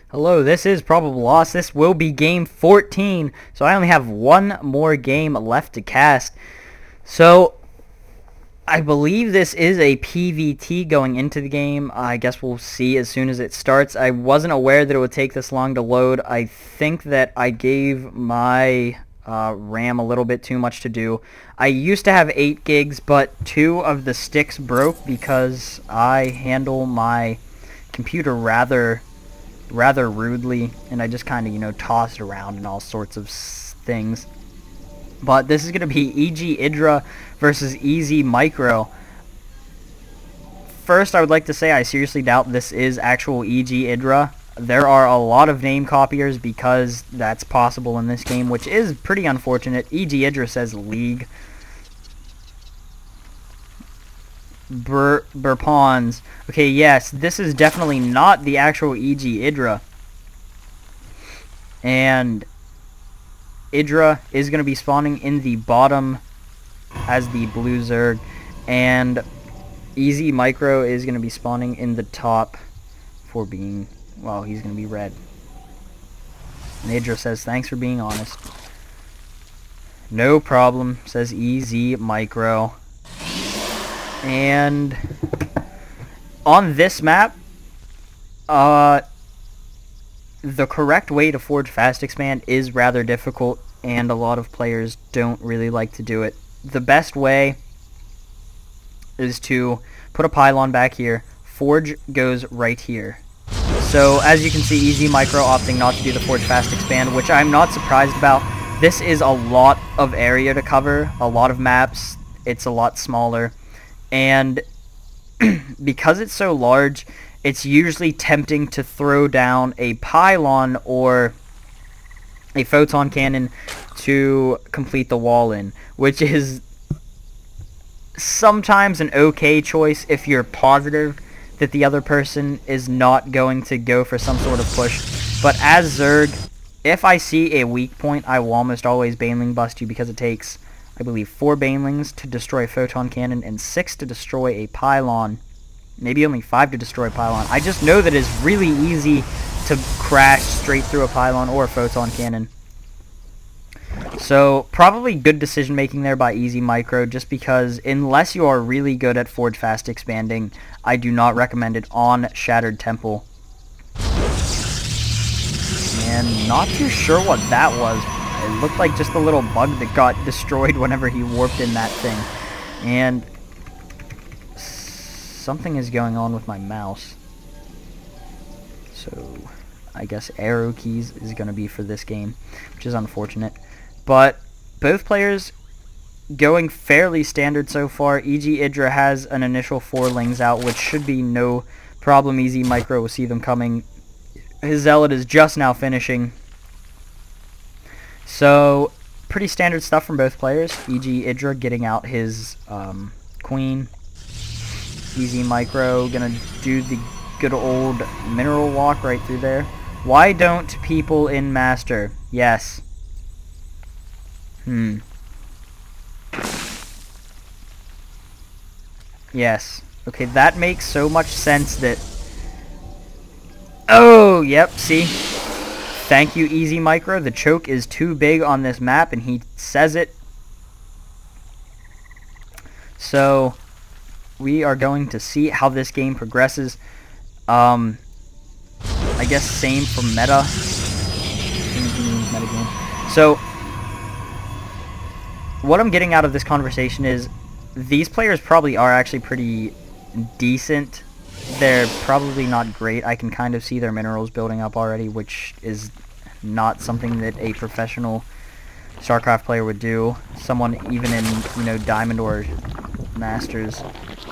Hello, this is ProbableLoss. This will be game 14, so I only have one more game left to cast. So, I believe this is a PvT going into the game. I guess we'll see as soon as it starts. I wasn't aware that it would take this long to load. I think that I gave my RAM a little bit too much to do. I used to have 8 gigs, but 2 of the sticks broke because I handle my computer rather rudely, and I just kind of, toss it around and all sorts of things. But this is going to be EGIdrA versus eZmicro. First, I would like to say I seriously doubt this is actual EGIdrA. There are a lot of name copiers because that's possible in this game, which is pretty unfortunate. EGIdrA says League. Burpons. Okay, yes, this is definitely not the actual EGIdrA. And Idra is going to be spawning in the bottom as the blue Zerg. And eZmicro is going to be spawning in the top for being, well, he's going to be red. And Idra says, thanks for being honest. No problem, says eZmicro. And on this map, the correct way to forge fast expand is rather difficult, and a lot of players don't really like to do it. The best way is to put a pylon back here. Forge goes right here. So as you can see, eZmicro opting not to do the forge fast expand, which I'm not surprised about. This is a lot of area to cover, a lot of maps. It's a lot smaller. And because it's so large, it's usually tempting to throw down a pylon or a photon cannon to complete the wall in, which is sometimes an okay choice if you're positive that the other person is not going to go for some sort of push. But as Zerg, if I see a weak point, I will almost always Baneling bust you because it takes, I believe, 4 Banelings to destroy a photon cannon and 6 to destroy a pylon. Maybe only 5 to destroy a pylon. I just know that it's really easy to crash straight through a pylon or a photon cannon. So probably good decision making there by eZmicro, just because unless you are really good at forge fast expanding, I do not recommend it on Shattered Temple. And not too sure what that was. It looked like just a little bug that got destroyed whenever he warped in that thing. And something is going on with my mouse. So I guess arrow keys is going to be for this game, which is unfortunate. But both players going fairly standard so far. EGIdrA has an initial 4 lings out, which should be no problem. eZmicro will see them coming. His Zealot is just now finishing. So, pretty standard stuff from both players. EGIdrA getting out his queen. eZmicro gonna do the good old mineral walk right through there. Why don't people in Master? Yes. Yes. Okay, that makes so much sense that... Oh, yep, see? Thank you, eZmicro. The choke is too big on this map, and he says it. So, we are going to see how this game progresses. I guess same for meta. So, what I'm getting out of this conversation is these players probably are actually pretty decent. They're probably not great. I can kind of see their minerals building up already, which is not something that a professional StarCraft player would do. Someone even in, Diamond or Masters.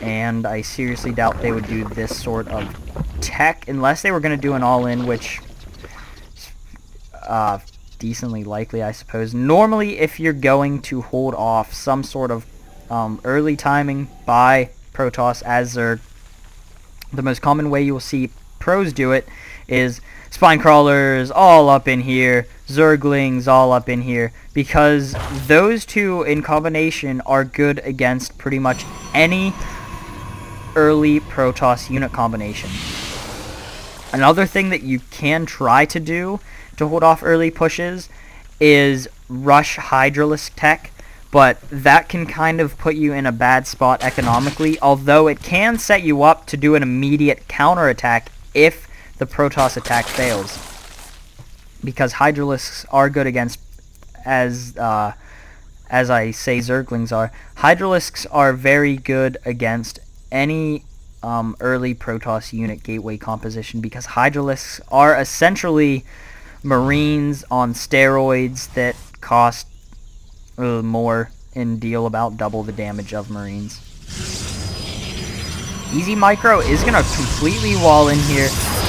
And I seriously doubt they would do this sort of tech unless they were going to do an all-in, which decently likely, I suppose. Normally, if you're going to hold off some sort of early timing by Protoss as Zerg, the most common way you will see pros do it is Spine Crawlers all up in here, Zerglings all up in here, because those two in combination are good against pretty much any early Protoss unit combination. Another thing that you can try to do to hold off early pushes is rush Hydralisk tech, but that can kind of put you in a bad spot economically, although it can set you up to do an immediate counterattack if the Protoss attack fails. Because Hydralisks are good against, as I say Zerglings are, Hydralisks are very good against any early Protoss unit gateway composition, because Hydralisks are essentially Marines on steroids that cost more and deal about double the damage of Marines. eZmicro is going to completely wall in here.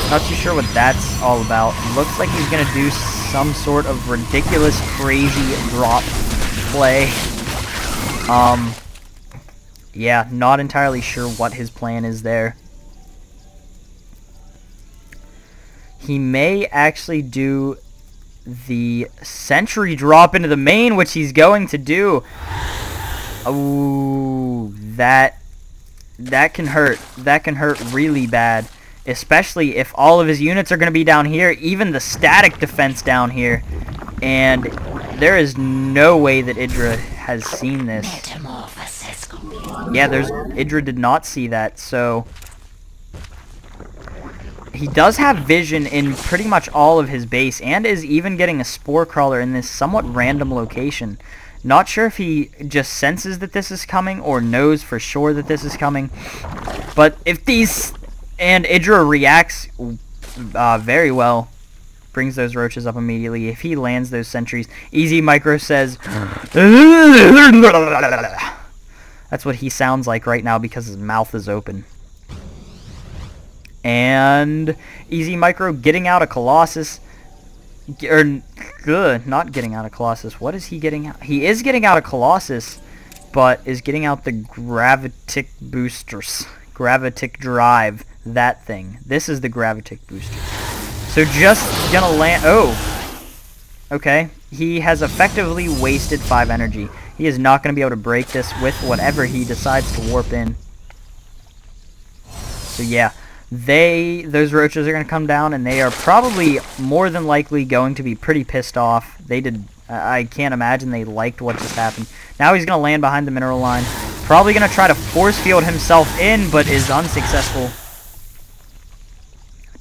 Not too sure what that's all about. Looks like he's going to do some sort of ridiculous, crazy drop play. Yeah, not entirely sure what his plan is there. He may actually do the sentry drop into the main, which he's going to do. Oh, that can hurt. That can hurt really bad, especially if all of his units are going to be down here, even the static defense down here. And there is no way that EGIdrA has seen this. Yeah, EGIdrA did not see that, so he does have vision in pretty much all of his base, and is even getting a spore crawler in this somewhat random location. Not sure if he just senses that this is coming or knows for sure that this is coming. But if these... And EGIdrA reacts very well. Brings those roaches up immediately. If he lands those sentries, eZmicro says... That's what he sounds like right now because his mouth is open. And eZmicro getting out a Colossus, not getting out a Colossus. What is he getting out? He is getting out a Colossus, but is getting out the Gravitic boosters. Gravitic drive, that thing. This is the Gravitic booster. So just gonna land. Oh, okay. He has effectively wasted 5 energy. He is not gonna be able to break this with whatever he decides to warp in. So yeah. Those roaches are going to come down, and they are probably more than likely going to be pretty pissed off. I can't imagine they liked what just happened. Now he's going to land behind the mineral line. Probably going to try to force field himself in, but is unsuccessful.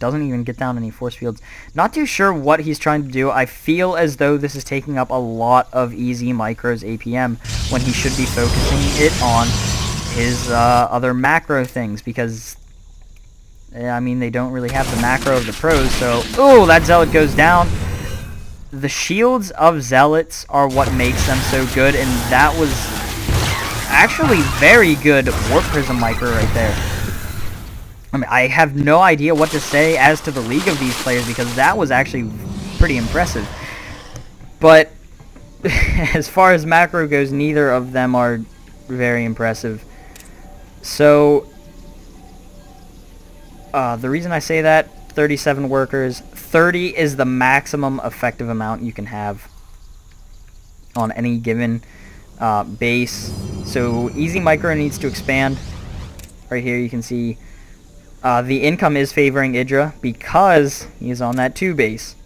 Doesn't even get down any force fields. Not too sure what he's trying to do. I feel as though this is taking up a lot of eZmicro's APM when he should be focusing it on his other macro things, because... I mean, they don't really have the macro of the pros, so... Oh, that Zealot goes down. The shields of Zealots are what makes them so good, and that was actually very good Warp Prism Micro right there. I mean, I have no idea what to say as to the league of these players, because that was actually pretty impressive. But as far as macro goes, neither of them are very impressive. So... the reason I say that, 37 workers, 30 is the maximum effective amount you can have on any given base. So eZmicro needs to expand. Right here you can see the income is favoring EGIdrA because he's on that 2 base.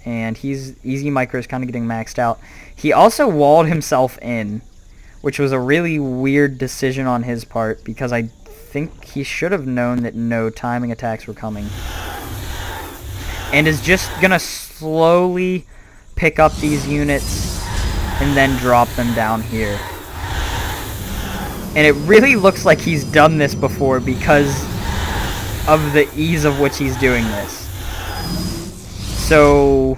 And eZmicro is kind of getting maxed out. He also walled himself in, which was a really weird decision on his part, because I think he should have known that no timing attacks were coming, and is just gonna slowly pick up these units and then drop them down here. And it really looks like he's done this before because of the ease of which he's doing this. So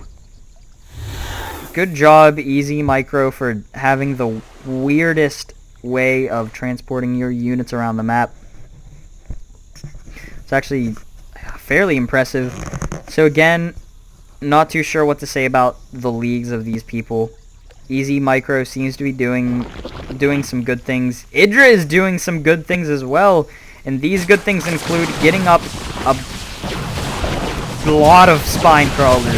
good job eZmicro for having the weirdest way of transporting your units around the map. It's actually fairly impressive. So again, not too sure what to say about the leagues of these people. eZmicro seems to be doing some good things. EGIdrA is doing some good things as well, and these good things include getting up a lot of spine crawlers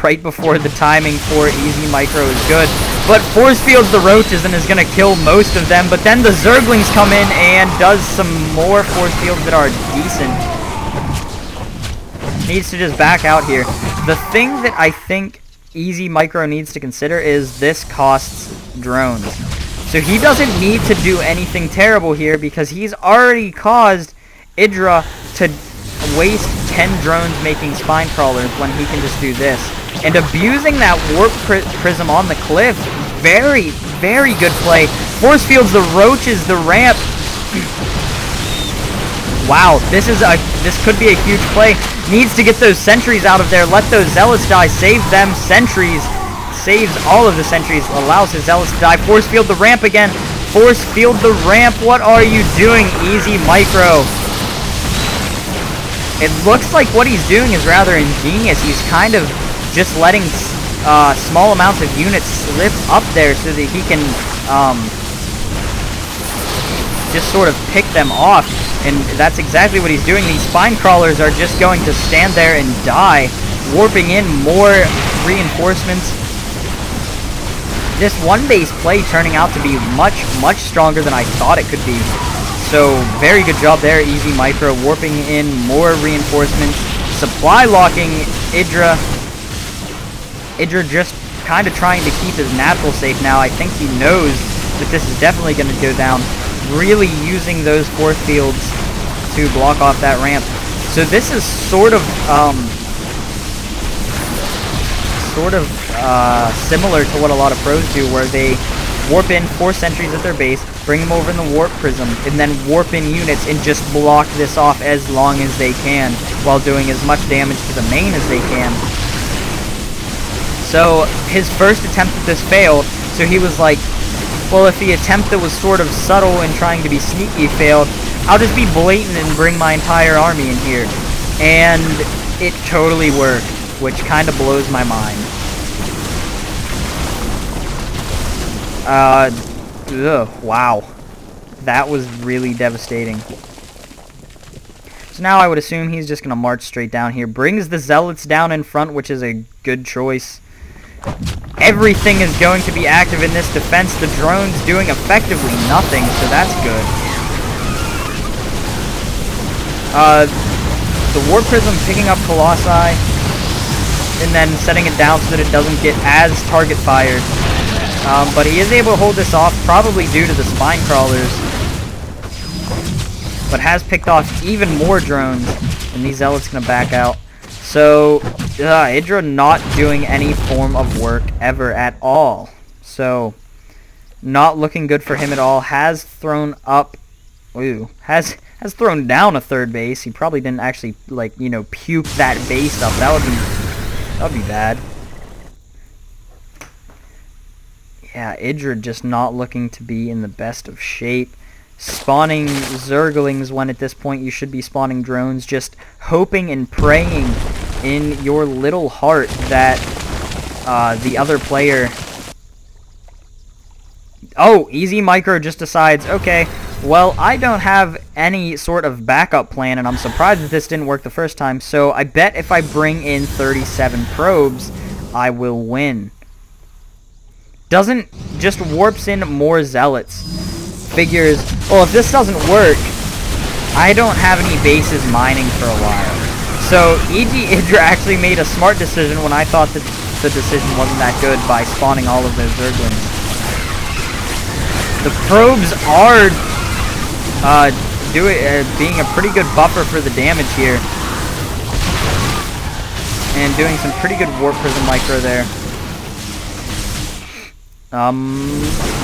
right before the timing for eZmicro is good. But force fields the roaches and is going to kill most of them. But then the Zerglings come in and does some more force fields that are decent. needs to just back out here. The thing that I think eZmicro needs to consider is this costs drones. So he doesn't need to do anything terrible here because he's already caused EGIdrA to waste 10 drones making spine crawlers when he can just do this. And abusing that warp prism on the cliff, very, very good play. Force fields the roaches, the ramp. Wow, this could be a huge play. Needs to get those sentries out of there. Let those zealots die. Save them. Sentries. Saves all of the sentries. Allows his zealots to die. Force field the ramp again. Force field the ramp. What are you doing, eZmicro? It looks like what he's doing is rather ingenious. He's kind of just letting small amounts of units slip up there so that he can just sort of pick them off. And that's exactly what he's doing. These spine crawlers are just going to stand there and die, warping in more reinforcements. This one base play turning out to be much, much stronger than I thought it could be. So, very good job there, eZmicro, warping in more reinforcements, supply locking EGIdrA. EGIdrA just kind of trying to keep his natural safe now. I think he knows that this is definitely going to go down. Really using those force fields to block off that ramp. So this is sort of similar to what a lot of pros do, where they warp in 4 sentries at their base, bring them over in the warp prism, and then warp in units and just block this off as long as they can, while doing as much damage to the main as they can. So his first attempt at this failed, so he was like, well, if the attempt that was sort of subtle and trying to be sneaky failed, I'll just be blatant and bring my entire army in here. And it totally worked, which kind of blows my mind. Wow. That was really devastating. So now I would assume he's just going to march straight down here. Brings the zealots down in front, which is a good choice. Everything is going to be active in this defense. The drone's doing effectively nothing, so that's good. The Warp Prism picking up Colossi, and then setting it down so that it doesn't get as target fired. But he is able to hold this off, probably due to the Spine Crawlers. But has picked off even more drones, and these Zealots going to back out. So, EGIdrA not doing any form of work ever at all. So, not looking good for him at all. Has thrown up, has thrown down a third base. He probably didn't actually, like, you know, puke that base up. That would be bad. Yeah, EGIdrA just not looking to be in the best of shape. Spawning Zerglings when at this point you should be spawning drones, just hoping and praying in your little heart that the other player... Oh, eZmicro just decides, okay, well, I don't have any sort of backup plan, and I'm surprised that this didn't work the first time, so I bet if I bring in 37 probes, I will win. Doesn't, just warps in more zealots. Figures, well, if this doesn't work, I don't have any bases mining for a while. So, EGIdrA actually made a smart decision when I thought that the decision wasn't that good by spawning all of those Zerglings. The probes are being a pretty good buffer for the damage here. And doing some pretty good Warp Prism Micro there.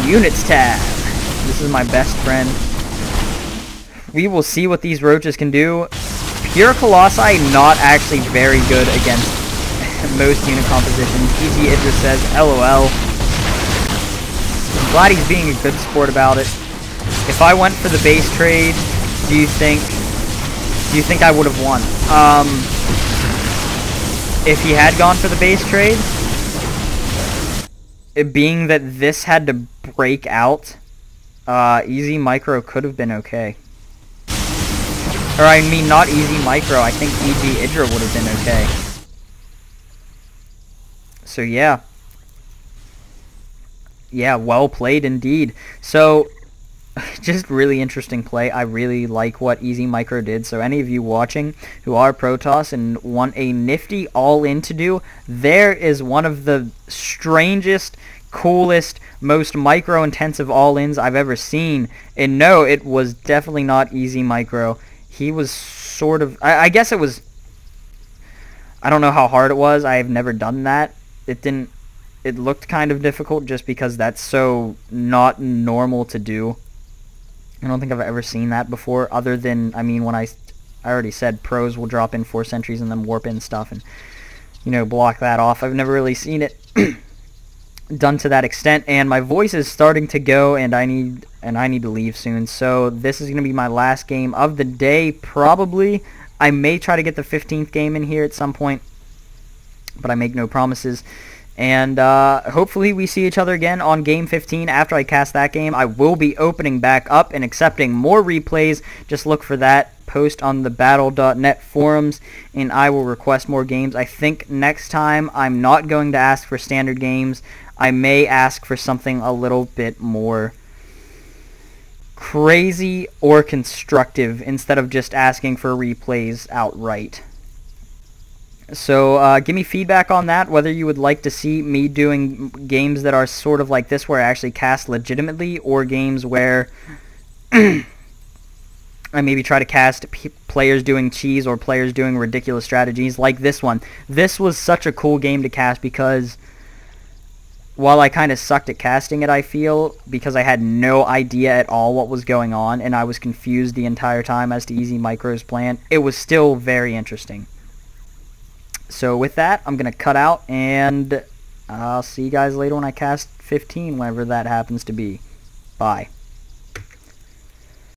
Units tab. This is my best friend. We will see what these roaches can do. Pure Colossi not actually very good against most unit compositions. EGIdrA says, LOL. I'm glad he's being a good sport about it. If I went for the base trade, do you think I would have won? If he had gone for the base trade, it being that this had to break out, eZmicro could have been okay. Or I mean, not eZmicro, I think EGIdrA would have been okay. So yeah. Yeah, well played indeed. So, just really interesting play. I really like what eZmicro did. So any of you watching who are Protoss and want a nifty all-in to do, there is one of the strangest, coolest, most micro-intensive all-ins I've ever seen. And no, it was definitely not eZmicro. He was sort of... I guess it was... I don't know how hard it was. I have never done that. It didn't... It looked kind of difficult just because that's so not normal to do. I don't think I've ever seen that before, other than, I mean, when I already said pros will drop in 4 sentries and then warp in stuff and, you know, block that off. I've never really seen it done to that extent, and my voice is starting to go, and I need to leave soon. So this is going to be my last game of the day, probably. I may try to get the 15th game in here at some point, but I make no promises. And hopefully we see each other again on Game 15 after I cast that game. I will be opening back up and accepting more replays. Just look for that post on the battle.net forums, and I will request more games. I think next time I'm not going to ask for standard games. I may ask for something a little bit more crazy or constructive instead of just asking for replays outright. So give me feedback on that, whether you would like to see me doing games that are sort of like this where I actually cast legitimately, or games where I maybe try to cast players doing cheese or players doing ridiculous strategies like this one. This was such a cool game to cast because while I kind of sucked at casting it, I feel, because I had no idea at all what was going on and I was confused the entire time as to eZmicro's plan, it was still very interesting. So with that, I'm going to cut out, and I'll see you guys later when I cast 15, whenever that happens to be. Bye.